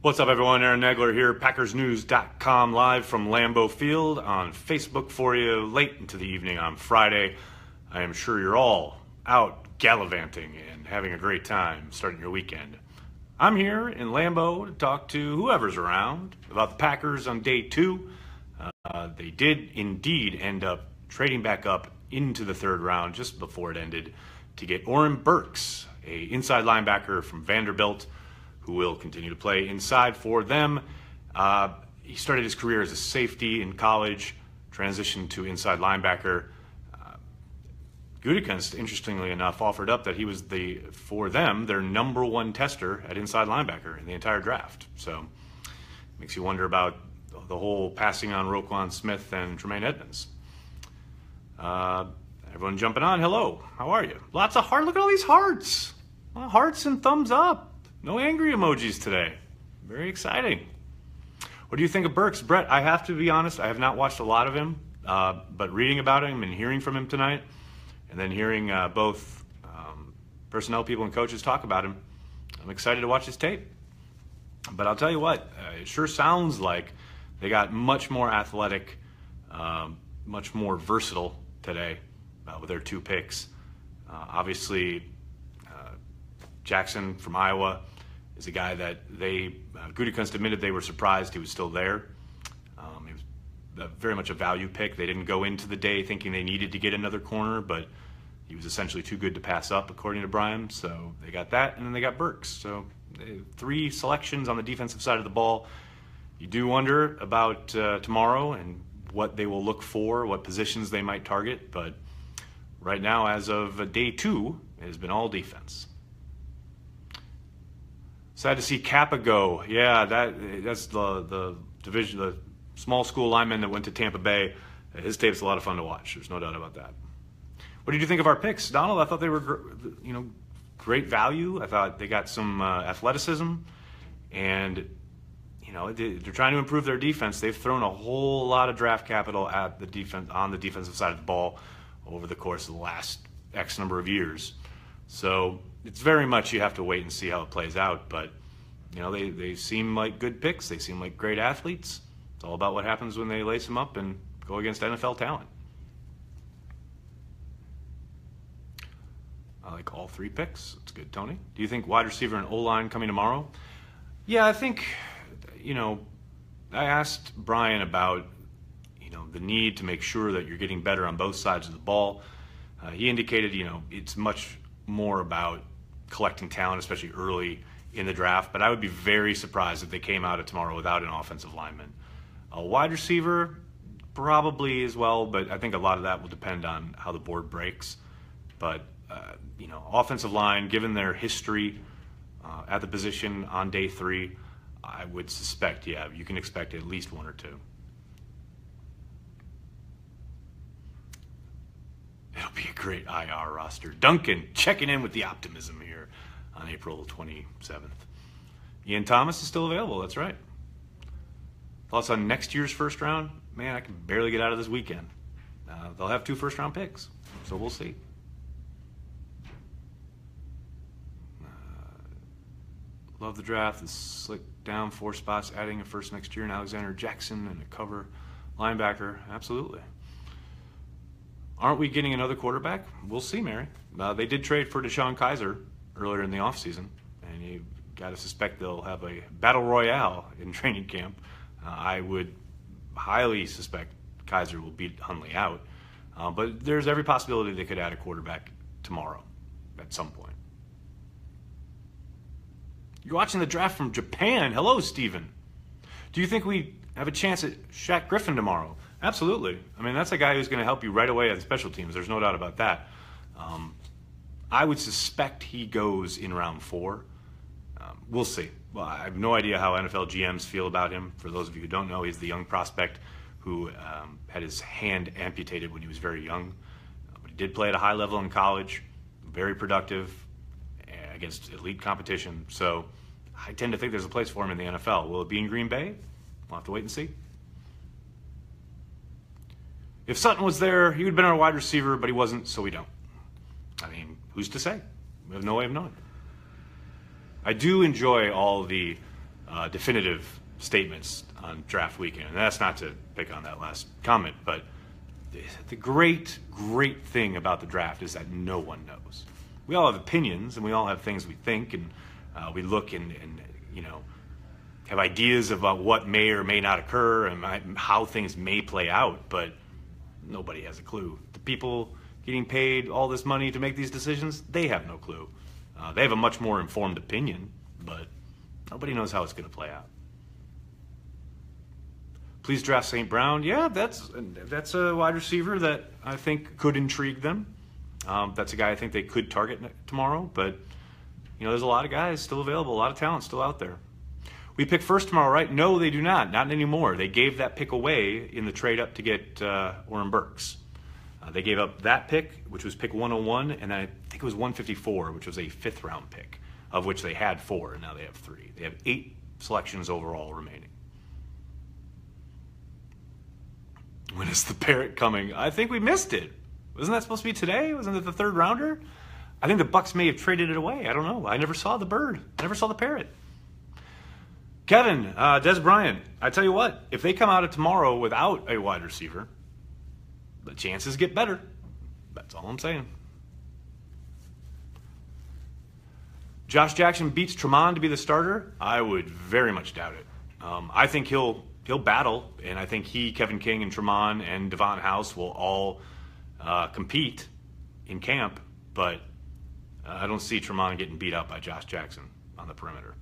What's up, everyone? Aaron Nagler here, PackersNews.com, live from Lambeau Field on Facebook for you late into the evening on Friday. I am sure you're all out gallivanting and having a great time starting your weekend. I'm here in Lambeau to talk to whoever's around about the Packers on day 2. They did indeed end up trading back up into the third round just before it ended to get Oren Burks, a inside linebacker from Vanderbilt, who will continue to play inside for them. He started his career as a safety in college, transitioned to inside linebacker. Gutekunst, interestingly enough, offered up that he was for them, their number one tester at inside linebacker in the entire draft. So makes you wonder about the whole passing on Roquan Smith and Tremaine Edmonds. Everyone jumping on, hello, how are you? Lots of heart, look at all these hearts. Hearts and thumbs up. No angry emojis today. Very exciting. What do you think of Burks? Brett, I have to be honest, I have not watched a lot of him, but reading about him and hearing from him tonight, and then hearing both personnel people and coaches talk about him, I'm excited to watch his tape. But I'll tell you what, it sure sounds like they got much more athletic, much more versatile today with their 2 picks. Obviously, Jackson from Iowa is a guy that Gutekunst admitted they were surprised he was still there. He was very much a value pick. They didn't go into the day thinking they needed to get another corner, but he was essentially too good to pass up, according to Brian. So they got that, and then they got Burks. So 3 selections on the defensive side of the ball. You do wonder about tomorrow and what they will look for, what positions they might target. But right now, as of day 2, it has been all defense. Sad to see Kappa go. Yeah, that's the division, the small school lineman that went to Tampa Bay. His tape's a lot of fun to watch. There's no doubt about that. What did you think of our picks, Donald? I thought they were, great value. I thought they got some athleticism, and they're trying to improve their defense. They've thrown a whole lot of draft capital at the defense on the defensive side of the ball over the course of the last X number of years. So it's very much you have to wait and see how it plays out. But, they seem like good picks. They seem like great athletes. It's all about what happens when they lace them up and go against NFL talent. I like all 3 picks. It's good, Tony. Do you think wide receiver and O-line coming tomorrow? Yeah, I think, I asked Brian about, the need to make sure that you're getting better on both sides of the ball. He indicated, it's much more about collecting talent, especially early in the draft, but I would be very surprised if they came out of tomorrow without an offensive lineman. A wide receiver, probably as well, but I think a lot of that will depend on how the board breaks. But, offensive line, given their history at the position on day 3, I would suspect, you can expect at least 1 or 2. It'll be a great IR roster. Duncan checking in with the optimism here on April 27th. Ian Thomas is still available, that's right. Thoughts on next year's first round? Man, I can barely get out of this weekend. They'll have 2 first-round picks, so we'll see. Love the draft. The slick down 4 spots, adding a first next year, and Alexander Jackson and a cover linebacker. Absolutely. Aren't we getting another quarterback? We'll see, Mary. They did trade for Deshaun Kaiser earlier in the offseason, and you got to suspect they'll have a battle royale in training camp. I would highly suspect Kaiser will beat Hundley out, but there's every possibility they could add a quarterback tomorrow at some point. You're watching the draft from Japan. Hello, Steven. Do you think we have a chance at Shaq Griffin tomorrow? Absolutely. I mean, that's a guy who's going to help you right away on special teams. There's no doubt about that. I would suspect he goes in round 4. We'll see. Well, I have no idea how NFL GMs feel about him. For those of you who don't know, he's the young prospect who had his hand amputated when he was very young. But he did play at a high level in college, very productive against elite competition. So I tend to think there's a place for him in the NFL. Will it be in Green Bay? We'll have to wait and see. If Sutton was there, he would have been our wide receiver, but he wasn't, so we don't. I mean, who's to say? We have no way of knowing. I do enjoy all the definitive statements on draft weekend. And that's not to pick on that last comment, but the great thing about the draft is that no one knows. We all have opinions, and we all have things we think, and we look and have ideas about what may or may not occur and how things may play out, but nobody has a clue. The people getting paid all this money to make these decisions, they have no clue. They have a much more informed opinion, but nobody knows how it's going to play out. Please draft St. Brown. Yeah, that's a wide receiver that I think could intrigue them. That's a guy I think they could target tomorrow, but there's a lot of guys still available, a lot of talent still out there. We pick first tomorrow, right? No, they do not anymore. They gave that pick away in the trade up to get Oren Burks. They gave up that pick, which was pick 101, and I think it was 154, which was a 5th round pick, of which they had 4, and now they have 3. They have 8 selections overall remaining. When is the parrot coming? I think we missed it. Wasn't that supposed to be today? Wasn't it the 3rd rounder? I think the Bucks may have traded it away. I don't know. I never saw the bird. I never saw the parrot. Kevin, Des Bryant, I tell you what, if they come out of tomorrow without a wide receiver, the chances get better. That's all I'm saying. Josh Jackson beats Tremont to be the starter? I would very much doubt it. I think he'll battle, and I think Kevin King, and Tremont and Devon House will all compete in camp, but I don't see Tremont getting beat up by Josh Jackson on the perimeter.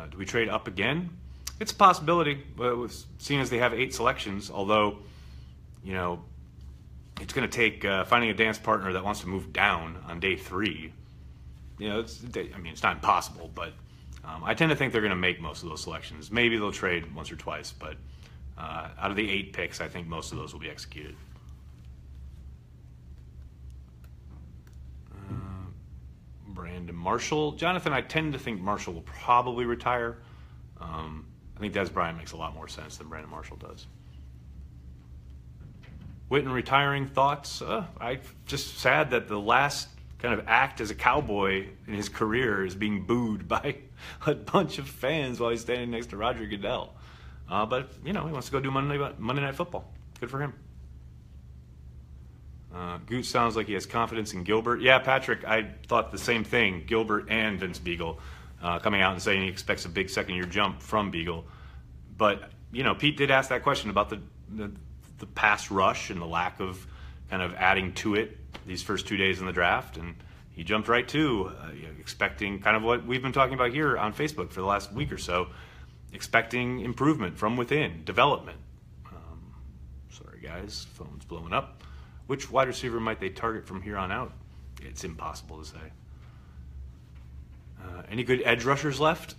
Do we trade up again? It's a possibility, seeing as they have 8 selections, although, it's going to take finding a dance partner that wants to move down on day 3. It's not impossible, but I tend to think they're going to make most of those selections. Maybe they'll trade once or twice, but out of the 8 picks, I think most of those will be executed. Brandon Marshall. Jonathan, I tend to think Marshall will probably retire. I think Des Bryant makes a lot more sense than Brandon Marshall does. Witten retiring thoughts? I'm just sad that the last kind of act as a Cowboy in his career is being booed by a bunch of fans while he's standing next to Roger Goodell. But, he wants to go do Monday Night Football. Good for him. Goot sounds like he has confidence in Gilbert. Yeah, Patrick, I thought the same thing. Gilbert and Vince Beagle coming out and saying he expects a big second-year jump from Beagle. But, Pete did ask that question about the pass rush and the lack of kind of adding to it these first 2 days in the draft, and he jumped right to expecting kind of what we've been talking about here on Facebook for the last week or so, expecting improvement from within, development. Sorry, guys, phone's blowing up. Which wide receiver might they target from here on out? It's impossible to say. Any good edge rushers left?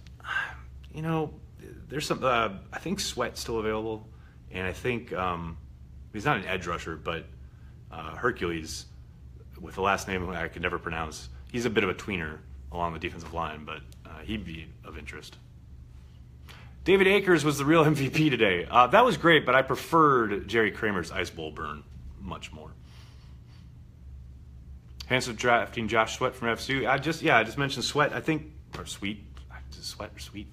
There's some. I think Sweat's still available, and I think he's not an edge rusher, but Hercules, with the last name I could never pronounce. He's a bit of a tweener along the defensive line, but he'd be of interest. David Akers was the real MVP today. That was great, but I preferred Jerry Kramer's Ice Bowl burn much more. Hanson drafting Josh Sweat from FSU. I just mentioned Sweat. I think, or Sweet. Sweat or Sweet.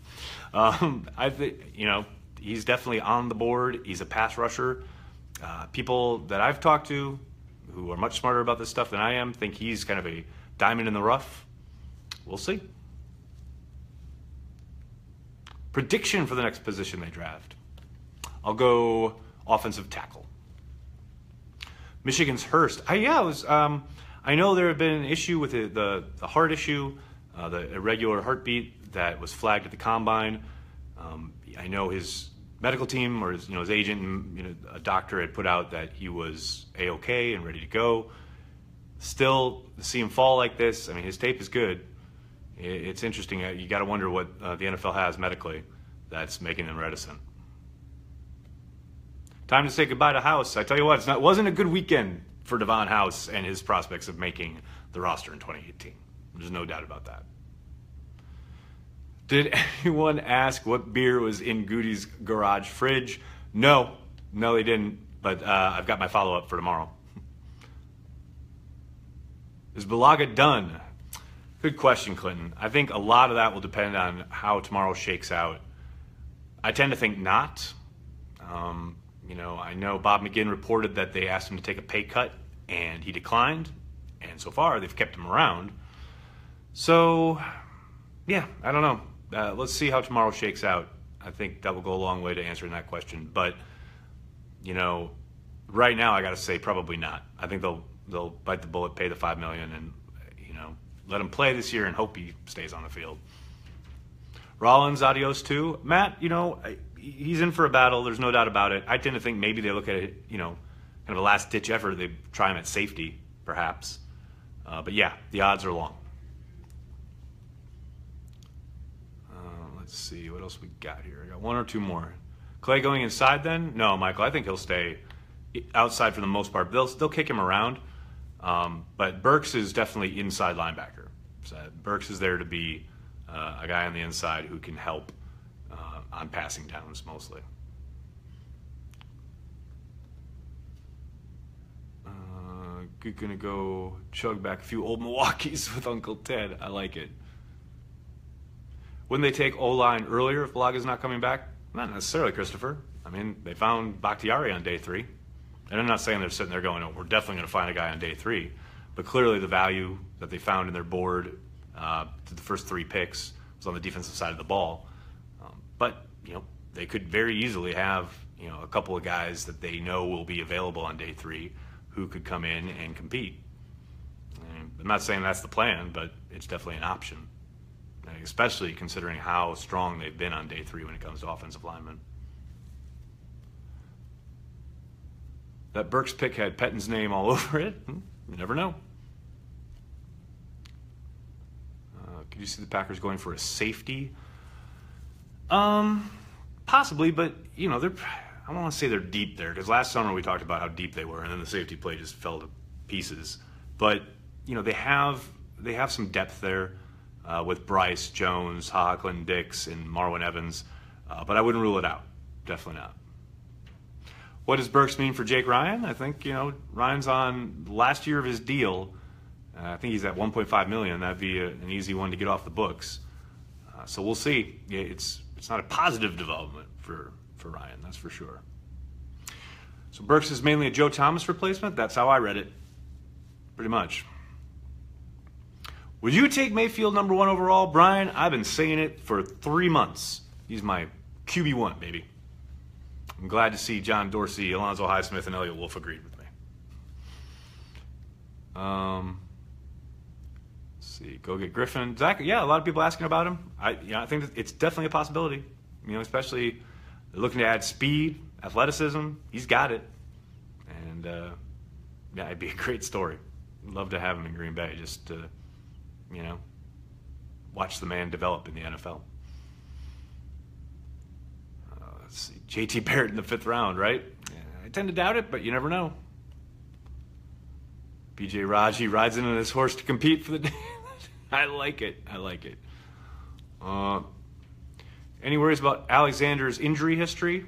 I think, he's definitely on the board. He's a pass rusher. People that I've talked to who are much smarter about this stuff than I am think he's kind of a diamond in the rough. We'll see. Prediction for the next position they draft. I'll go offensive tackle. Michigan's Hurst. I know there had been an issue with the heart issue, the irregular heartbeat that was flagged at the combine. I know his medical team or his agent and a doctor had put out that he was A-OK and ready to go. Still, to see him fall like this, his tape is good. It's interesting. You got to wonder what the NFL has medically that's making them reticent. Time to say goodbye to House. I tell you what, it wasn't a good weekend for Devon House and his prospects of making the roster in 2018. There's no doubt about that. Did anyone ask what beer was in Goody's garage fridge? No, they didn't, but I've got my follow-up for tomorrow. Is Balaga done? Good question, Clinton. I think a lot of that will depend on how tomorrow shakes out. I tend to think not. I know Bob McGinn reported that they asked him to take a pay cut, and he declined. And so far, they've kept him around. So, yeah, I don't know. Let's see how tomorrow shakes out. I think that will go a long way to answering that question. But, right now, I got to say probably not. I think they'll bite the bullet, pay the $5 million, and let him play this year and hope he stays on the field. Rollins, adios too. Matt, he's in for a battle. There's no doubt about it. I tend to think maybe they look at it, kind of a last-ditch effort. They try him at safety, perhaps. But yeah, the odds are long. Let's see, what else we got here? I got one or two more. Clay going inside then? No, Michael, I think he'll stay outside for the most part. They'll kick him around. But Burks is definitely inside linebacker. So Burks is there to be a guy on the inside who can help on passing downs mostly. Gonna go chug back a few old Milwaukees with Uncle Ted. I like it. Wouldn't they take O-line earlier if Balaga's not coming back? Not necessarily, Christopher. I mean, they found Bakhtiari on day 3. And I'm not saying they're sitting there going, oh, we're definitely going to find a guy on day 3. But clearly the value that they found in their board to the first 3 picks was on the defensive side of the ball. But they could very easily have, a couple of guys that they know will be available on day 3 who could come in and compete. I'm not saying that's the plan, but it's definitely an option, especially considering how strong they've been on day 3 when it comes to offensive linemen. That Burks pick had Pettin's name all over it. You never know. Could you see the Packers going for a safety? Possibly, but I don't want to say they're deep there, because last summer we talked about how deep they were, and then the safety play just fell to pieces. But they have some depth there with Bryce, Jones, Clinton Dix, and Marwin Evans. But I wouldn't rule it out. Definitely not. What does Burks mean for Jake Ryan? I think Ryan's on the last year of his deal. I think he's at $1.5 million. That'd be an easy one to get off the books. So we'll see. It's not a positive development for Ryan, that's for sure. So Burks is mainly a Joe Thomas replacement. That's how I read it, pretty much. Would you take Mayfield number 1 overall, Brian? I've been saying it for 3 months. He's my QB1, baby. I'm glad to see John Dorsey, Alonzo Highsmith, and Elliot Wolf agreed with me. Let's see. Go get Griffin. Zach, yeah, a lot of people asking about him. I think that it's definitely a possibility. Especially they're looking to add speed, athleticism. He's got it. And, it'd be a great story. I'd love to have him in Green Bay just to, watch the man develop in the NFL. Let's see. JT Barrett in the 5th round, right? Yeah, I tend to doubt it, but you never know. BJ Raji rides in on his horse to compete for the day. I like it. Any worries about Alexander's injury history?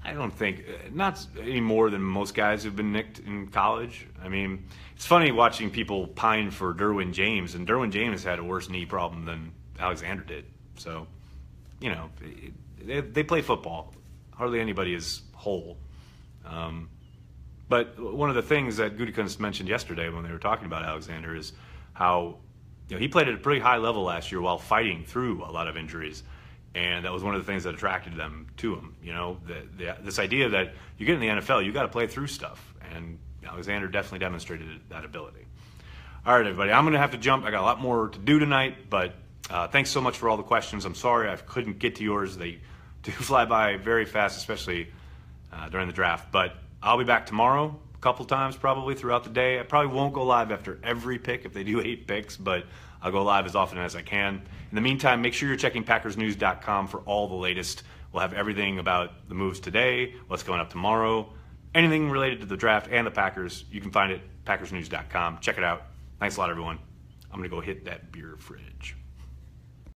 I don't think, not any more than most guys who've been nicked in college. I mean, it's funny watching people pine for Derwin James, and Derwin James had a worse knee problem than Alexander did. So, they play football. Hardly anybody is whole. But one of the things that Gutekunst mentioned yesterday when they were talking about Alexander is how he played at a pretty high level last year while fighting through a lot of injuries. And that was one of the things that attracted them to him. This idea that you get in the NFL, you got to play through stuff. And Alexander definitely demonstrated that ability. All right, everybody, I'm going to have to jump. I got a lot more to do tonight, but thanks so much for all the questions. I'm sorry I couldn't get to yours. They do fly by very fast, especially during the draft. But I'll be back tomorrow a couple times probably throughout the day. I probably won't go live after every pick if they do 8 picks, but I'll go live as often as I can. In the meantime, make sure you're checking PackersNews.com for all the latest. We'll have everything about the moves today, what's going up tomorrow, anything related to the draft and the Packers. You can find it at PackersNews.com. Check it out. Thanks a lot, everyone. I'm going to go hit that beer fridge.